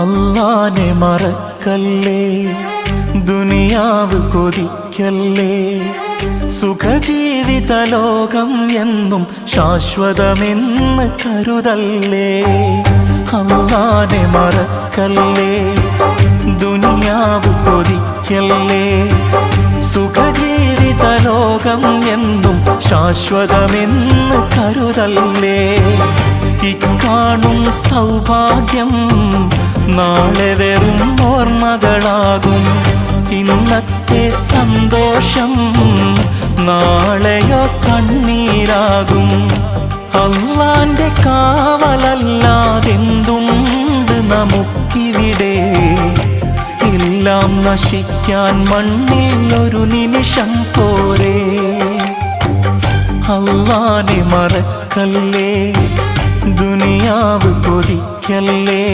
അല്ലാനെ മറക്കല്ലേ, ദുനിയാവ് കൊതിക്കല്ലേ. സുഖജീവിത ലോകം എന്നും ശാശ്വതമെന്ന് കരുതല്ലേ. അല്ലാനെ മറക്കല്ലേ, ദുനിയാവ് കൊതിക്കല്ലേ. സുഖജീവിത ലോകം എന്നും ശാശ്വതമെന്ന് കരുതല്ലേ. ഇക്കാണും സൗഭാഗ്യം നാളെ വെറും ഓർമ്മകളാകും. ഇന്നത്തെ സന്തോഷം നാളെയോ കണ്ണീരാകും. അല്ലാന്റെ കാവലല്ലാതെന്തുണ്ട് നമുക്കിവിടെ? എല്ലാം നശിക്കാൻ മണ്ണിൽ ഒരു നിമിഷം പോരെ. അല്ലാനെ മറക്കല്ലേ, ദുനിയാവ് കൊതിക്കല്ലേ.